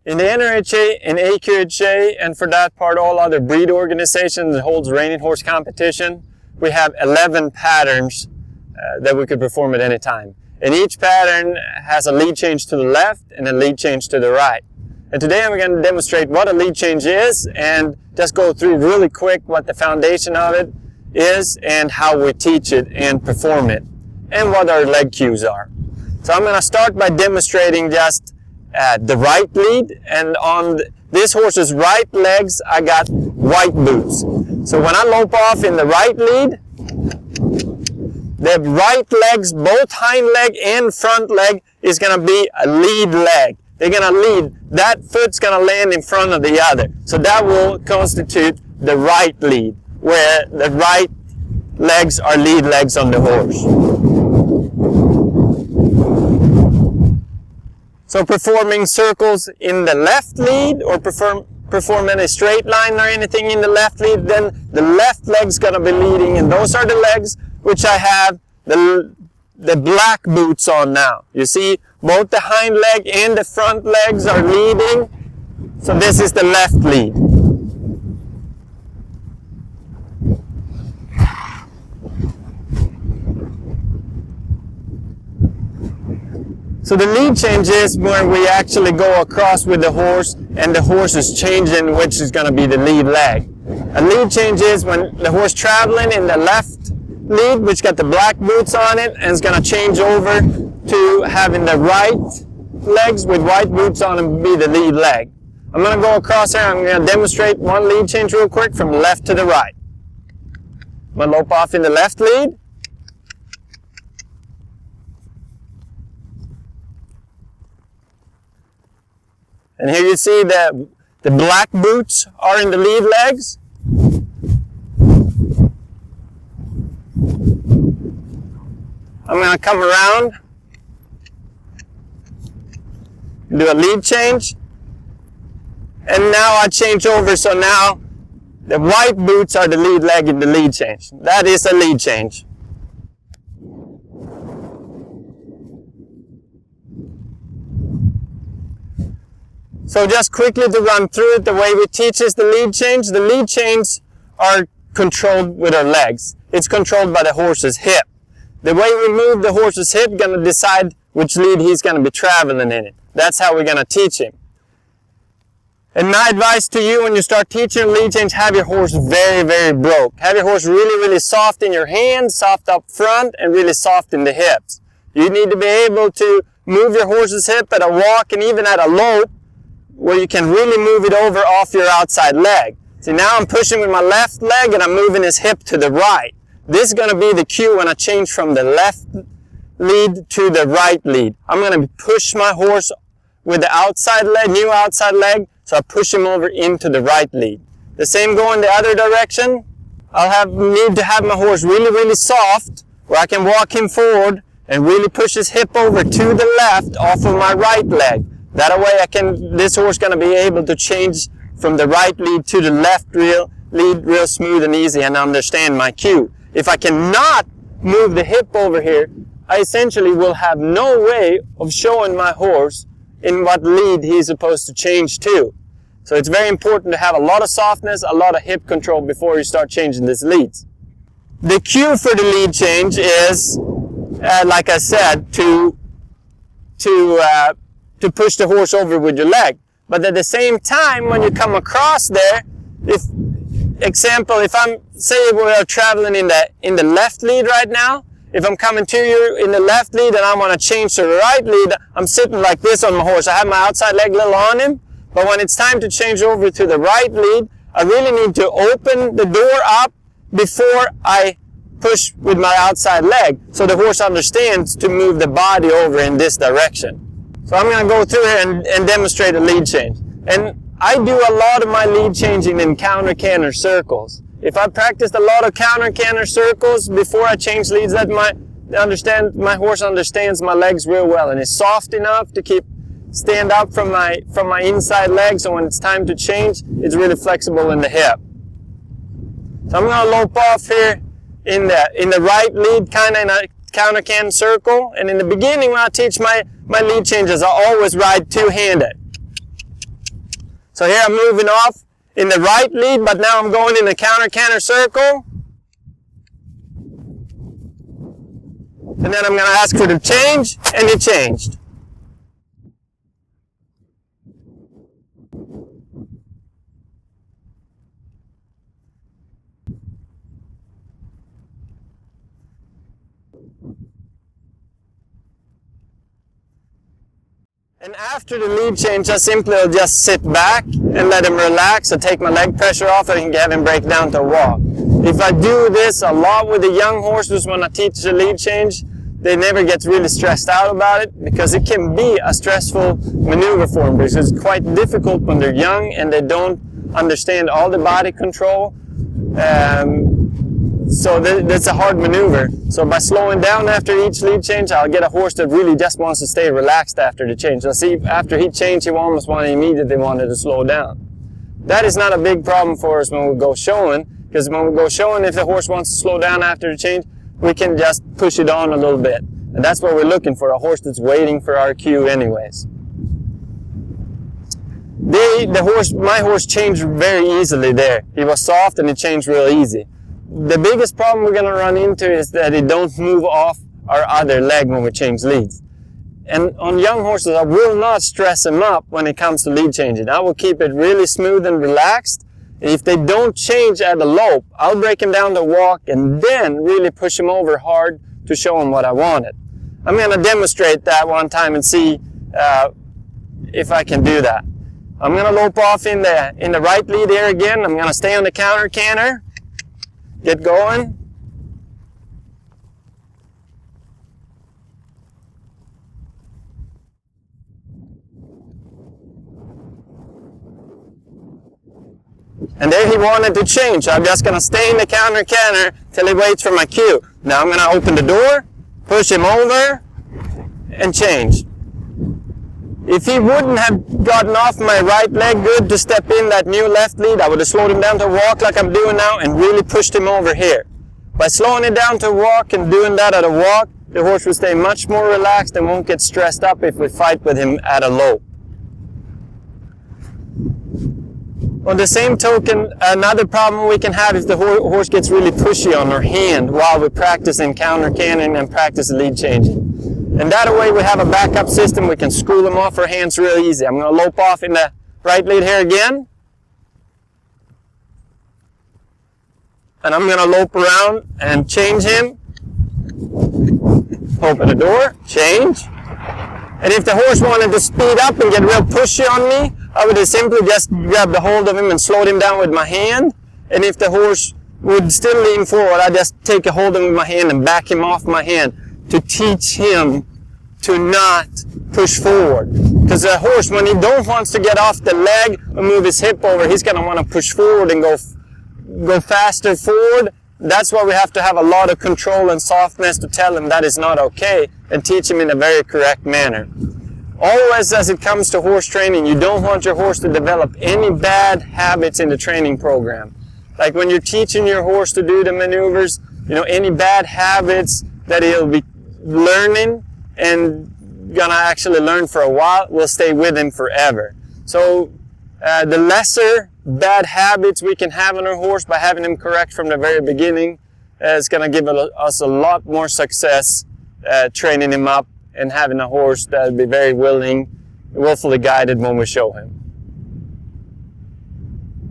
In the NRHA and AQHA, and for that part all other breed organizations that holds reining horse competition, we have 11 patterns that we could perform at any time. And each pattern has a lead change to the left and a lead change to the right. And today I'm going to demonstrate what a lead change is and just go through really quick what the foundation of it is and how we teach it and perform it and what our leg cues are. So I'm going to start by demonstrating just the right lead, and on this horse's right legs I got white boots. So when I lope off in the right lead, the right legs, both hind leg and front leg, is going to be a lead leg. They're going to lead. That foot's going to land in front of the other. So that will constitute the right lead, where the right legs are lead legs on the horse. So performing circles in the left lead or performing a straight line or anything in the left lead, then the left leg's going to be leading, and those are the legs which I have the black boots on now. You see, both the hind leg and the front legs are leading, so this is the left lead. So the lead change is where we actually go across with the horse and the horse is changing which is going to be the lead leg. A lead change is when the horse traveling in the left lead, which got the black boots on it, and is going to change over to having the right legs with white boots on and be the lead leg. I'm going to go across here. I'm going to demonstrate one lead change real quick from left to the right. I'm going to lope off in the left lead. And here you see that the black boots are in the lead legs. I'm going to come around, do a lead change, and now I change over, so now the white boots are the lead leg in the lead change. That is a lead change. So just quickly to run through it, the way we teach is the lead change. The lead changes are controlled with our legs. It's controlled by the horse's hip. The way we move the horse's hip is going to decide which lead he's going to be traveling in it. That's how we're going to teach him. And my advice to you when you start teaching a lead change, have your horse very, very broke. Have your horse really, really soft in your hands, soft up front, and really soft in the hips. You need to be able to move your horse's hip at a walk and even at a lope, where you can really move it over off your outside leg. See, now I'm pushing with my left leg and I'm moving his hip to the right. This is going to be the cue when I change from the left lead to the right lead. I'm going to push my horse with the outside leg, new outside leg, so I push him over into the right lead. The same going the other direction. I'll need to have my horse really, really soft, where I can walk him forward and really push his hip over to the left off of my right leg. That way this horse is going to be able to change from the right lead to the left lead real smooth and easy and understand my cue. If I cannot move the hip over here, I essentially will have no way of showing my horse in what lead he's supposed to change to. So it's very important to have a lot of softness, a lot of hip control before you start changing these leads. The cue for the lead change is, like I said, to push the horse over with your leg. But at the same time, when you come across there, if we're traveling in the left lead right now, if I'm coming to you in the left lead and I want to change to the right lead, I'm sitting like this on my horse. I have my outside leg a little on him, but when it's time to change over to the right lead, I really need to open the door up before I push with my outside leg, so the horse understands to move the body over in this direction. So I'm going to go through here and demonstrate a lead change. And I do a lot of my lead changing in counter-canter circles. If I practiced a lot of counter-canter circles before I change leads, that my horse understands my legs real well and is soft enough to stand up from my inside leg, so when it's time to change, it's really flexible in the hip. So I'm going to lope off here in the right lead, kind of in a counter-canter circle. And in the beginning, when I teach my lead changes, I always ride two-handed. So here I'm moving off in the right lead, but now I'm going in a counter-canter circle. And then I'm going to ask for the change, and it changed. And after the lead change, I simply will just sit back and let him relax. I take my leg pressure off and have him break down to a walk. If I do this a lot with the young horses when I teach the lead change, they never get really stressed out about it, because it can be a stressful maneuver for them, because it's quite difficult when they're young and they don't understand all the body control. So that's a hard maneuver. So by slowing down after each lead change, I'll get a horse that really just wants to stay relaxed after the change. I'll see after he changed, he almost immediately wanted to slow down. That is not a big problem for us when we go showing, because when we go showing, if the horse wants to slow down after the change, we can just push it on a little bit. And that's what we're looking for, a horse that's waiting for our cue anyways. My horse changed very easily there. He was soft and he changed real easy. The biggest problem we're going to run into is that it don't move off our other leg when we change leads. And on young horses, I will not stress them up when it comes to lead changing. I will keep it really smooth and relaxed. And if they don't change at the lope, I'll break them down to walk and then really push them over hard to show them what I wanted. I'm going to demonstrate that one time and see if I can do that. I'm going to lope off in the right lead here again. I'm going to stay on the counter canter. Get going. And there he wanted to change. So I'm just going to stay in the counter canter till he waits for my cue. Now I'm going to open the door, push him over, and change. If he wouldn't have gotten off my right leg good to step in that new left lead, I would have slowed him down to walk like I'm doing now and really pushed him over here. By slowing it down to walk and doing that at a walk, the horse will stay much more relaxed and won't get stressed up if we fight with him at a lope. On the same token, another problem we can have is the horse gets really pushy on our hand while we're practicing counter canning and practice lead changing. And that way we have a backup system. We can school them off our hands real easy. I'm going to lope off in the right lead here again. And I'm going to lope around and change him. Open the door, change. And if the horse wanted to speed up and get real pushy on me, I would simply just grab the hold of him and slow him down with my hand. And if the horse would still lean forward, I just take a hold of him with my hand and back him off my hand to teach him to not push forward. Because the horse, when he don't wants to get off the leg and move his hip over, he's going to want to push forward and go faster forward. That's why we have to have a lot of control and softness to tell him that is not okay and teach him in a very correct manner. Always, as it comes to horse training, you don't want your horse to develop any bad habits in the training program. Like when you're teaching your horse to do the maneuvers, any bad habits that he'll be learning and gonna actually learn for a while will stay with him forever. So the lesser bad habits we can have on our horse by having him correct from the very beginning is gonna give us a lot more success training him up and having a horse that will be very willfully guided when we show him.